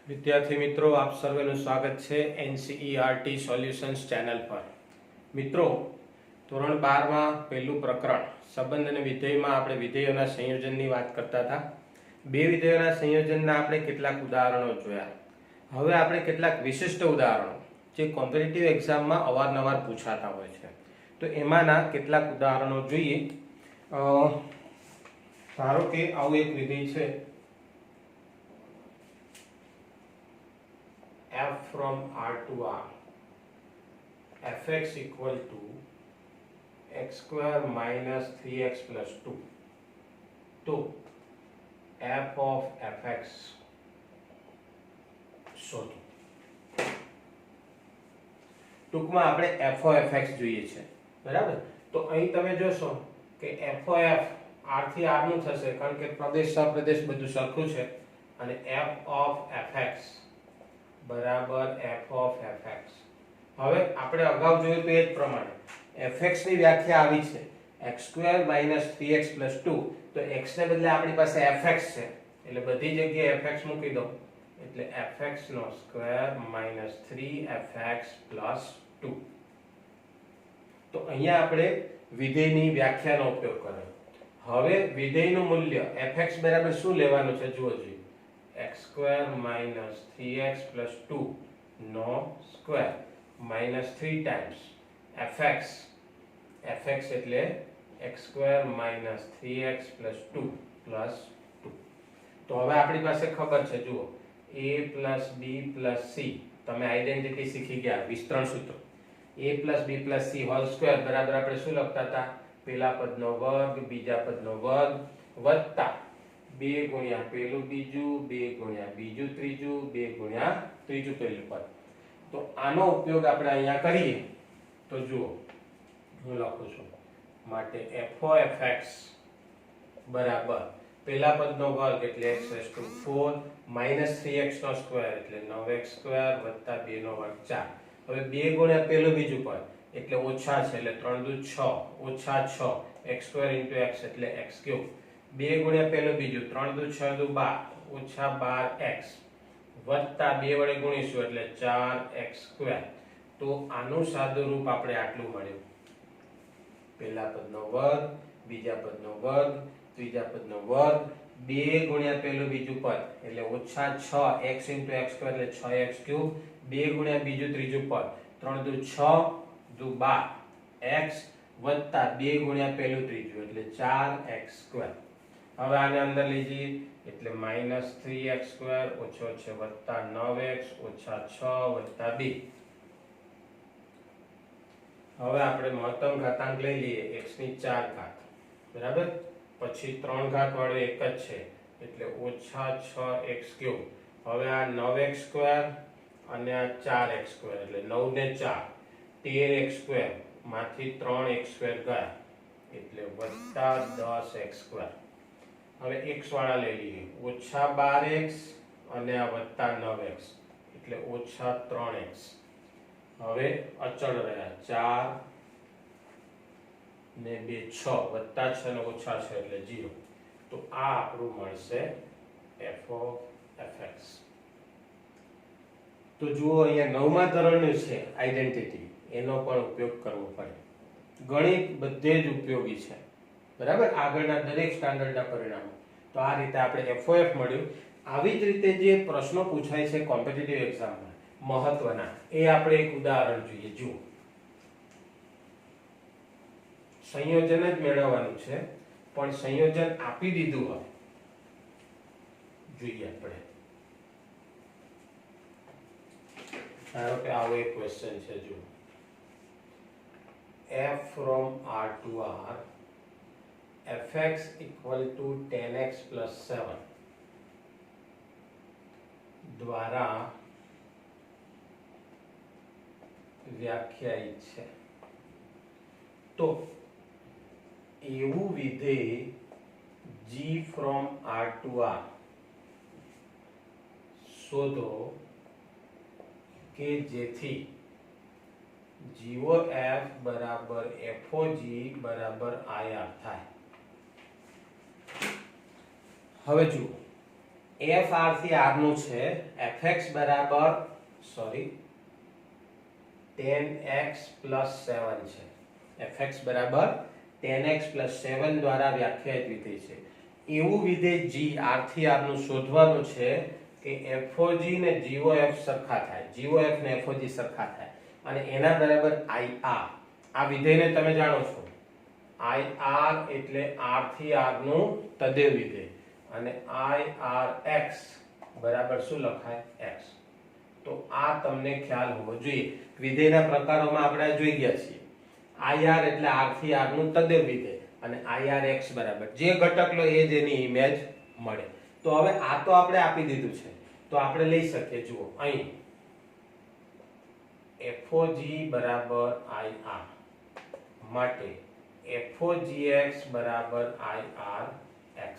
વિદ્યાર્થી મિત્રો, આપ સર્વેનું સ્વાગત છે એનસીઈઆરટી સોલ્યુશન્સ ચેનલ પર. મિત્રો, ધોરણ 12માં પહેલું પ્રકરણ સંબંધ અને વિધેયમાં આપણે વિધેયોના સંયોજનની વાત કરતા હતા. બે વિધેયોના સંયોજનના આપણે કેટલાક ઉદાહરણો જોયા. હવે આપણે કેટલાક વિશિષ્ટ ઉદાહરણો જે કોમ્પિટિટિવ એક્ઝામમાં અવારનવાર પૂછાતા હોય છે, તો એમાંના કેટલાક ઉદાહરણો જોઈએ. ધારો કે આવું એક વિધેય છે f from R to R, fx equal to x square minus 3x plus 2. તો f of fx શોધો. ટૂંકમાં આપણે f of fx જોઈએ છે, બરાબર. તો અહીં તમે જોશો કે f of f r થી r નું થશે, કારણ કે પ્રદેશ સપ્રદેશ બધું સરખું છે, અને f of fx બરાબર f of fx. હવે આપણે અગાઉ જોયું તો એ જ પ્રમાણે fx ની વ્યાખ્યા આવી છે x square minus 3x plus 2. તો x ને બદલે આપણી પાસે fx છે, એટલે બધી જગ્યાએ fx મૂકી દો, એટલે fx નો સ્ક્વેર minus 3fx plus 2. તો અહીંયા આપણે વિધેયની વ્યાખ્યાનો ઉપયોગ કર્યો. હવે વિધેયનું મૂલ્ય fx બરાબર શું લેવાનું છે જુઓ જોઈએ. x square minus 3x plus 2 નો સ્ક્વેર minus 3 times fx એટલે x square minus 3x plus 2 plus 2. તો હવે આપણી પાસે ખબર છે, જુઓ, a plus b plus c. તમે આઈડેન્ટિટી શીખી ગયા, વિસ્તરણ સૂત્ર. a plus b plus c whole square બરાબર આપણે શું લખતા હતા? પહેલા પદનો વર્ગ, બીજા પદનો વર્ગ, વત્તા 2 ગુણ્યા પહેલું બીજું, 2 ગુણ્યા બીજું ત્રીજું, 2 ગુણ્યા ત્રીજું પહેલું પદ. તો આનો ઉપયોગ આપણે અહીંયા કરીએ તો જુઓ, હું લખું છું. માટે f of fx બરાબર પહેલા પદનો વર્ગ એટલે x raised to 4 minus 3x નો સ્ક્વેર એટલે 9x સ્ક્વેર વત્તા 2 નો વર્ગ 4. હવે 2 ગુણ્યા પહેલું બીજું પદ એટલે ઓછા છે, એટલે 3 દુ 6 ઓછા 6 x square into x એટલે x cube. 2 ગુણ્યા પહેલું બીજું 3 દુ 6 દુ 12 ઓછા 12x વત્તા 2 વડે ગુણીશું એટલે 4x સ્ક્વેર. તો આનું સાદું રૂપ આપણે આટલું મળ્યું. પહેલા પદનો વર્ગ, બીજા પદનો વર્ગ, ત્રીજા પદનો વર્ગ, 2 ગુણ્યા પહેલું બીજું પદ એટલે ઓછા 6x into x સ્ક્વેર એટલે 6x ક્યુબ. 2 ગુણ્યા બીજું ત્રીજું પદ 3 દુ 6 દુ 12x વત્તા 2 ગુણ્યા પહેલું ત્રીજું એટલે 4x સ્ક્વેર. હવે આને અંદર લઈ જઈએ એટલે minus 3x સ્ક્વેર ઓછો છે વત્તા 9x ઓછા 6 વત્તા 2. હવે આપણે મહત્તમ ઘાતાંક લઈ લઈએ x ની 4 ઘાત, બરાબર. પછી 3 ઘાત વાળો એક જ છે એટલે ઓછા 6x ક્યુબ. હવે આ 9x સ્ક્વેર અને આ 4x સ્ક્વેર એટલે 9 ને 4 13x સ્ક્વેર માંથી 3x સ્ક્વેર ગયા એટલે વત્તા 10x સ્ક્વેર. હવે x વાળા લઈ લઈએ, ઓછા 12x અને આ વત્તા 9x એટલે ઓછા 3x. હવે અચળ રહ્યા 4 ને 2 6 વત્તા 6 ને ઓછા 6 એટલે 0. તો આ આપણું મળશે f of fx. તો જુઓ, અહીંયા 9મા ધોરણનું છે આઈડેન્ટિટી, એનો પણ ઉપયોગ કરવો પડે. ગણિત બધે જ ઉપયોગી છે, બરાબર, આગળના દરેક સ્ટાન્ડર્ડના પરિણામો. તો આ રીતે આપણે f of f મળ્યું. આવી જ રીતે જે પ્રશ્નો પૂછાય છે કોમ્પિટિટિવ એક્ઝામમાં મહત્વના, એ આપણે એક ઉદાહરણ જોઈએ. જુઓ, સંયોજન જ મેળવવાનું છે, પણ સંયોજન આપી દીધું હોય. જોઈએ આપણે. ધારો કે આવો એક ક્વેશ્ચન છે, જુઓ, f from R to R fx equal to 10x plus 7 દ્વારા વ્યાખ્યાયિત છે. તો એવું વિધેય g from R to R શોધો કે જેથી GOF બરાબર FOG બરાબર IR થાય. હવે જુઓ, f r થી r નું છે fx બરાબર 10x + 7 છે. fx બરાબર 10x + 7 દ્વારા વ્યાખ્યાયિત વિધેય છે. એવું વિધેય g r થી r નું શોધવાનું છે કે fog ને gof સરખા થાય, gof ને fog સરખા થાય અને એના બરાબર ir. આ વિધેયને તમે જાણો છો ir એટલે r થી r નું તદેવ વિધેય અને irx બરાબર શું લખાય x. તો આ તમને ખ્યાલ હોવો જોઈએ. વિધેયના પ્રકારોમાં આપણે જોઈ ગયા છીએ. ir એટલે r થી r નું તદેવ વિધેય અને irx બરાબર જે ઘટક લો એ જ એની ઇમેજ મળે. તો હવે આ તો આપણે આપી દીધું છે તો આપણે લઈ શકીએ. જુઓ અહીં fog બરાબર ir માટે fogx બરાબર irx.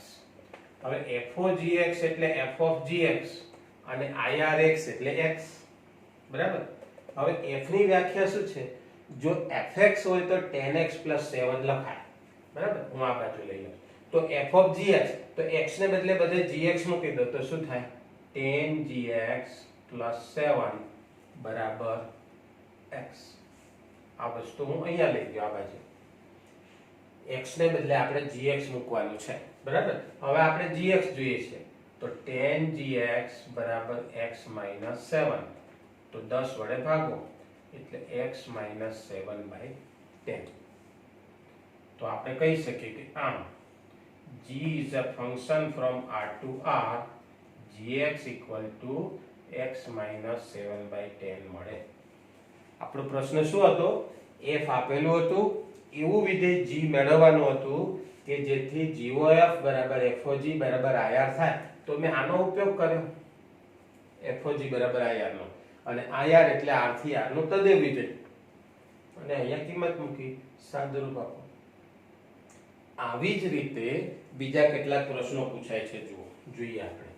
હવે fogx એટલે f of gx અને irx એટલે x બરાબર. હવે f ની વ્યાખ્યા શું છે? જો fx હોય તો 10x + 7 લખાય બરાબર. હું આ બાજુ લઈ લઉં તો f of gx તો x ને બદલે બધે gx મૂકી દો તો શું થાય 10gx + 7 બરાબર x. આ વસ્તુ હું અહીંયા લઈ ગયો આ બાજુ. x ને બદલે આપણે gx મૂકવાનું છે બરાબર. હવે આપણે gx જોઈએ છે તો 10gx બરાબર x - 7 તો 10 વડે ભાગો એટલે x - 7/10. તો આપણે કહી શકીએ કે આમ g is a function from r to r, gx = x - 7/10 મળે. આપણો પ્રશ્ન શું હતો? f આપેલું હતું, એવું વિધેય g મેળવવાનું હતું કે જેથી gof બરાબર fog બરાબર ir થાય. તો મેં આનો ઉપયોગ કર્યો fog બરાબર ir નો અને ir એટલે r થી r નું તદેવ વિધેય અને અહીંયા કિંમત મૂકી સાદુરૂપ આપો. આવી જ રીતે બીજા કેટલાક પ્રશ્નો પૂછાય છે. જુઓ જોઈએ આપણે.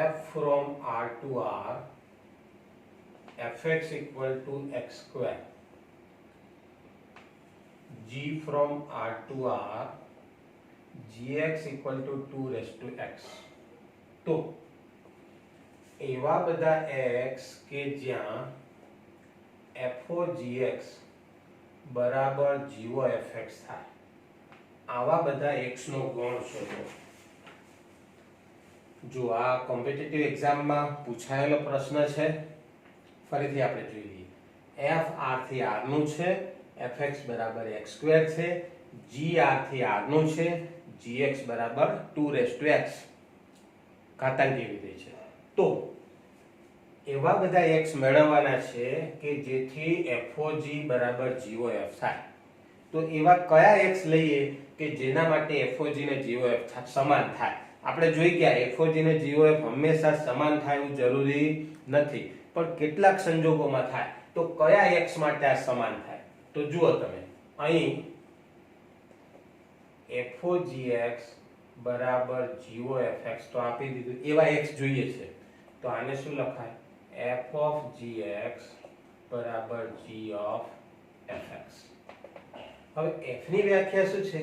f from r to r fx = x², g from r to r gx = 2x. તો એવા બધા x કે જ્યાં fgx બરાબર gofx થાય, આવા બધા x નો ગુણ શોધો. જો આ કોમ્પિટિટિવ એક્ઝામમાં પૂછાયેલો પ્રશ્ન છે. ફરીથી આપણે જોઈ લઈએ. f r થી r નું છે, fx બરાબર x² છે, g r થી r નું છે, gx બરાબર 2x ઘાતાંકીય વિધેય છે. તો એવા બધા x મેળવવાના છે કે જેથી fog બરાબર gof થાય. તો એવા કયા x લઈએ કે જેના માટે fog ને gof સમાન થાય? આપણે જોઈ ગયા fog ને gof હંમેશા સમાન થાય એવું જરૂરી નથી, પણ કેટલાક સંજોગોમાં થાય. તો કયા x માટે આ સમાન થાય? તો જુઓ તમે અહીં fogx બરાબર gofx તો આપી દીધું. એવા x જોઈએ છે તો આને શું લખાય? f of gx બરાબર g of fx. હવે f ની વ્યાખ્યા શું છે?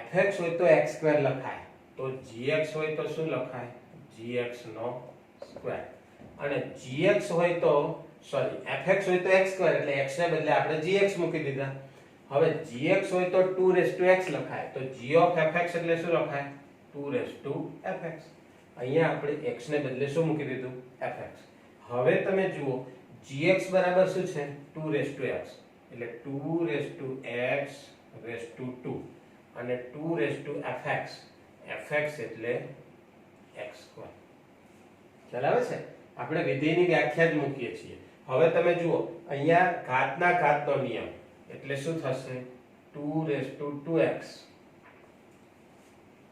fx હોય તો x² લખાય, તો gx હોય તો શું લખાય? gx નો સ્ક્વેર. અને gx હોય તો fx હોય તો x² એટલે x ને બદલે આપણે gx મૂકી દીધા. હવે gx હોય તો 2x લખાય, તો g of fx એટલે શું લખાય? 2fx. અહીંયા આપણે x ને બદલે શું મૂકી દીધું? fx. હવે તમે જુઓ gx બરાબર શું છે? 2x એટલે 2x2 અને 2fx fx એટલે x². ખ્યાલ આવે છે? આપણે વિધેયની વ્યાખ્યા જ મૂકીએ છીએ. હવે તમે જુઓ અહીંયા ઘાતના ઘાતનો નિયમ એટલે શું થશે? 2x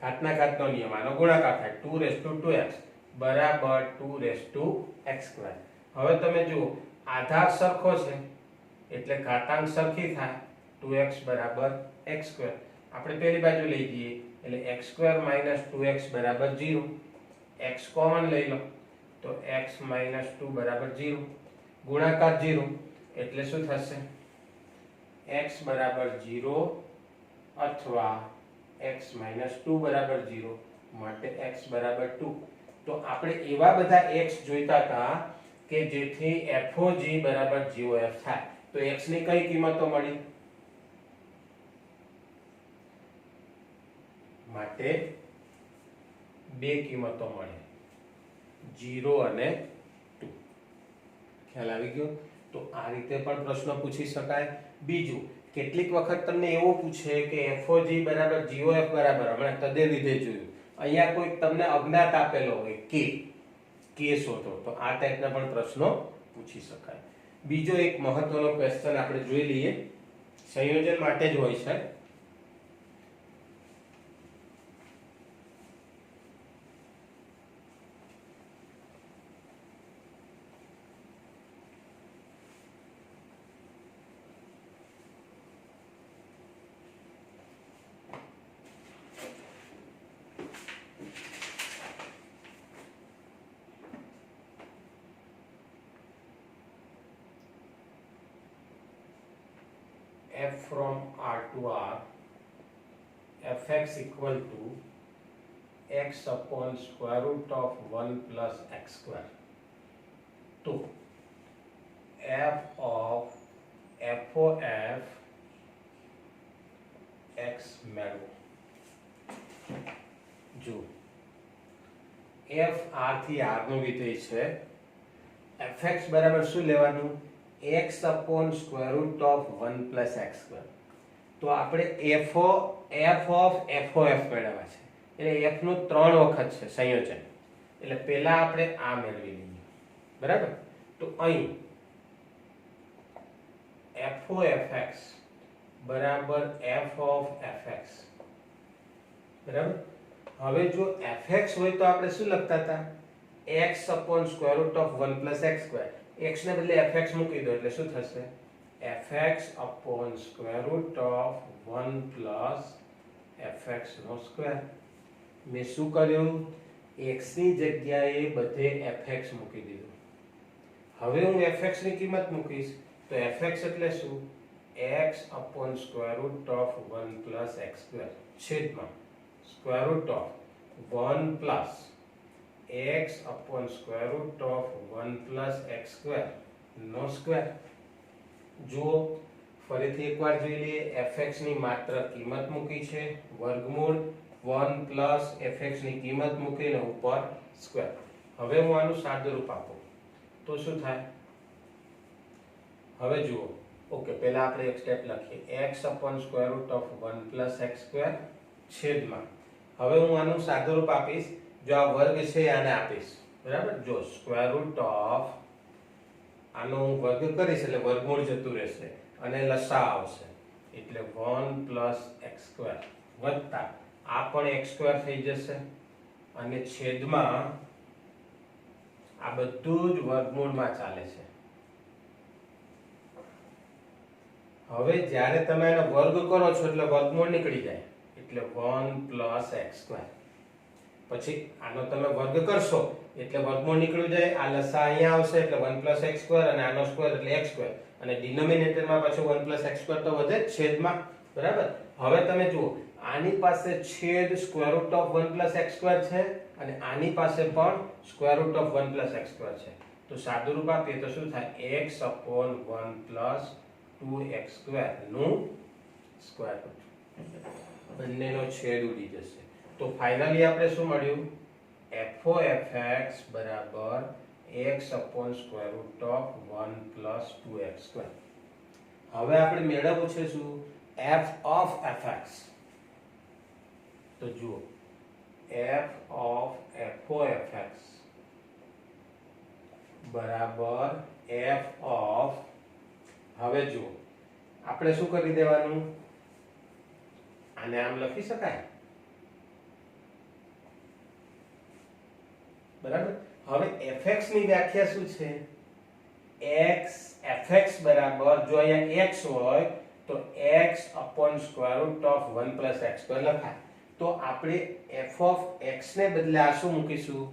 ઘાતના ઘાતનો નિયમ, આનો ગુણાકાર થાય 2x બરાબર 2x². હવે તમે જુઓ આધાર સરખો છે એટલે ઘાતાંક સરખી થાય 2x બરાબર x². આપણે પેલી બાજુ લઈ જઈએ એટલે x² - 2x બરાબર 0. x કોમન લઈ લો તો x - 2 બરાબર 0. ગુણાકાર 0 એટલે શું થશે? x બરાબર 0 અથવા x - 2 બરાબર 0 માટે x બરાબર 2. તો આપણે એવા બધા x જોઈતા હતા કે જેથી FOG બરાબર GOF થાય. તો x ની કઈ કિંમતો મળી? માટે બે કિંમતો મળે, 0 અને 2. ખ્યાલ આવી ગયો? તો આ રીતે પણ પ્રશ્ન પૂછી શકાય. બીજું, કેટલીક વખત તમને એવું પૂછે કે FOG બરાબર GOF બરાબર, હમણાં તદે વિધેય જોયું, અહીંયા કોઈ તમને અજ્ઞાત આપેલો હોય કે શોધો, તો આ ટાઈપના પણ પ્રશ્નો પૂછી શકાય. બીજો એક મહત્વનો ક્વેશ્ચન આપણે જોઈ લઈએ, સંયોજન માટે જ હોય છે. F from R to R, fx equal to x upon square root of 1 plus x square. तो f of FOF x મેળવો. જો f r થી r નો વિધેય છે, fx બરાબર શું લેવાનું? x upon square root of 1 plus x square. તો આપણે f of FOF મેળવવા છે એટલે f નું 3 વખત છે સંયોજન, એટલે પહેલા આપણે આ મેળવી લઈએ. બરાબર? તો અહીં FOFX બરાબર f of fx. બરાબર? હવે જો fx હોય તો આપણે શું લખતા હતા? x upon square root of 1 plus x square. x ને બદલે fx મૂકી દો એટલે શું થશે? fx upon square root of 1 plus fx નો સ્ક્વેર. મેં શું કર્યું? x ની જગ્યાએ બધે fx મૂકી દીધું. હવે હું fx ની કિંમત મૂકીશ તો fx એટલે શું? x upon square root of 1 plus x square છેદમાં square root of 1 plus x upon square root of 1 plus x square no square. જો ફરીથી એકવાર જોઈ લઈએ, fx ની માત્ર કિંમત મૂકી છે, વર્ગમૂળ 1 plus fx ની કિંમત મૂકીને ઉપર સ્ક્વેર. હવે હું આનું સાદુરૂપ આપું તો શું થાય? હવે જુઓ, ઓકે, પહેલા આપણે એક સ્ટેપ લખીએ, x upon square root of 1 plus x square છેદમાં. હવે હું આનું સાદુરૂપ આપીશ. જો આ વર્ગ છે આને આપીશ, બરાબર? જો સ્ક્વેર રૂટ ઓફ આનો હું વર્ગ કરીશ એટલે વર્ગમૂળ જતું રહેશે અને લસા આવશે એટલે 1 plus x square વત્તા આ પણ x square થઈ જશે અને છેદમાં આ બધું જ વર્ગમૂળમાં ચાલે છે. હવે જ્યારે તમે એનો વર્ગ કરો છો એટલે વર્ગમૂળ નીકળી જાય એટલે 1 plus x square. પછી આનો તમે વર્ગ કરશો એટલે વર્ગમૂળ નીકળી જાય, આ લસા અહીંયા આવશે એટલે 1 plus x square અને આનો સ્ક્વેર એટલે x square અને ડિનોમિનેટરમાં પાછું 1 plus x square તો વધે જ છેદમાં. બરાબર? હવે તમે જુઓ, આની પાસે છેદ square root of 1 plus x square છે અને આની પાસે પણ square root of 1 plus x square છે. તો સાદુરૂપ આપીએ તો શું થાય? x upon 1 plus 2x square નું સ્ક્વેર રૂટ. બંનેનો છેદ ઉડી જશે. તો ફાઇનલી આપણે શું મળ્યું? FOFX બરાબર x upon square root of 1 plus 2x square. હવે આપણે મેળવવું છે શું? f of fx. તો જુઓ, f of FOFX બરાબર f of, હવે જુઓ આપણે શું કરી દેવાનું? આને આમ લખી શકાય. બરાબર? હવે fx ની વ્યાખ્યા શું છે? x fx બરાબર જો અહીંયા x હોય તો x upon square root of 1 plus x પર લખાય. તો આપણે f of x ને બદલે આ શું મૂકીશું?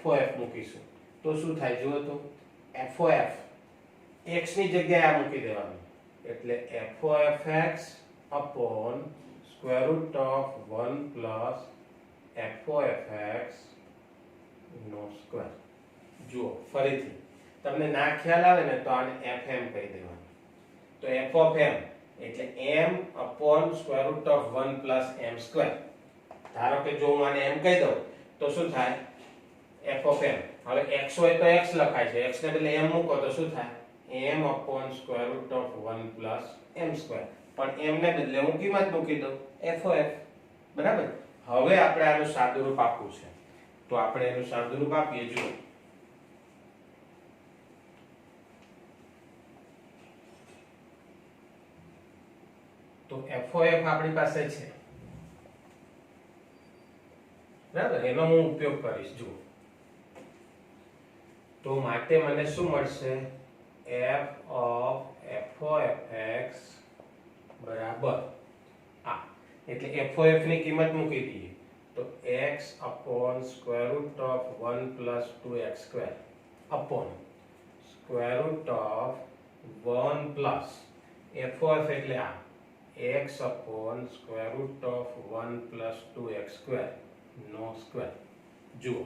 fof મૂકીશું. તો શું થાય જુઓ તો fof x ની જગ્યાએ આ મૂકી દેવાનું એટલે fofx upon square root of 1 plus fofx નો સ્ક્વેર. જુઓ ફરીથી તમને ના ખ્યાલ આવે ને તો આને fm કહી દેવાનું. તો f of m એટલે m upon square root of 1 plus m square. ધારો કે જો હું આને m કહી દઉં તો શું થાય? f of m. હવે x હોય તો x લખાય છે, x ને બદલે m મૂકો તો શું થાય? m upon square root of 1 plus m square. પણ m ને બદલે હું કિંમત મૂકી દઉં fof. બરાબર. હવે આપણે આનું સાદુરૂપ આપવું છે તો આપણે એનું સાદુરૂપ આપીએ. જુઓ તો fof આપણી પાસે છે બરાબર, એનો હું ઉપયોગ કરીશ. જુઓ તો માટે મને શું મળશે? f of fofx બરાબર આ એટલે fof ની કિંમત મૂકી દઈએ તો x upon square root of 1 plus 2x square upon square root of 1 plus fof એટલે આ x upon square root of 1 plus 2x square no square. જુઓ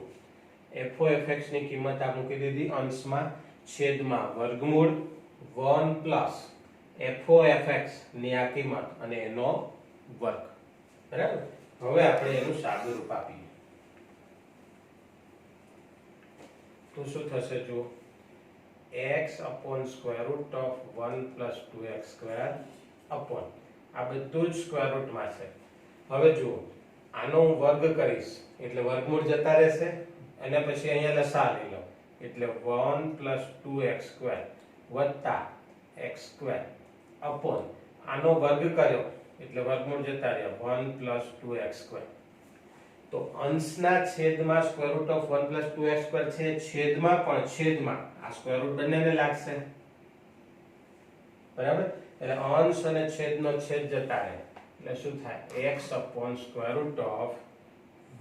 fofx ની કિંમત આ મૂકી દીધી અંશમાં, છેદમાં વર્ગમૂળ 1 plus fofx ની આ કિંમત અને એનો વર્ગ. બરાબર. હવે આપણે એનું સાદુરૂપ આપીએ તો શું થશે? જુઓ x upon square root of 1 plus 2x square upon આ બધું જ સ્ક્વેર રૂટમાં છે. હવે જુઓ આનો હું વર્ગ કરીશ એટલે વર્ગમૂળ જતા રહેશે અને પછી અહીંયા લસા લઈ લો એટલે 1 plus 2x square વત્તા x square upon આનો વર્ગ કર્યો એટલે વર્ગમૂળ જતા રહ્યા 1 plus 2x square. તો અંશના છેદમાં square root of 1 plus 2x square છે, છેદમાં પણ છેદમાં આ સ્ક્વેર રૂટ બંનેને લાગશે. બરાબર. એટલે અંશ અને છેદનો છેદ જતા રહે એટલે શું થાય? x upon square root of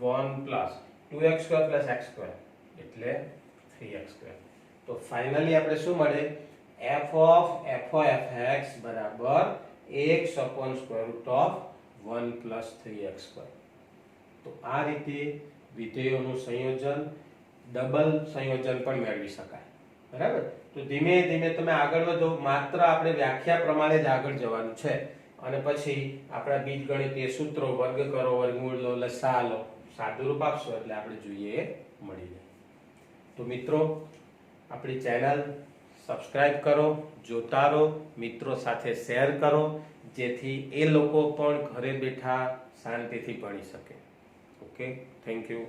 1 plus 2x square plus x square એટલે 3x square. તો ફાઇનલી આપણે શું મળે? f of fofx બરાબર x upon square root of 1 plus 3x square. તો આ રીતે વિધેયોનું સંયોજન, ડબલ સંયોજન પણ મેળવી શકાય. બરાબર. તો ધીમે ધીમે તમે આગળ વધો, માત્ર આપણે વ્યાખ્યા પ્રમાણે જ આગળ જવાનું છે અને પછી આપણા બીજગણિતીય સૂત્રો વર્ગ કરો, વર્ગમૂળ લો, લસા લો, સાદુરૂપ આપશો એટલે આપણે જોઈએ એ મળી જાય. તો મિત્રો આપણી ચેનલ સબસ્ક્રાઇબ કરો, જોતા રહો, મિત્રો સાથે શેર કરો જેથી એ લોકો પણ ઘરે બેઠા શાંતિથી ભણી શકે. Okay, thank you.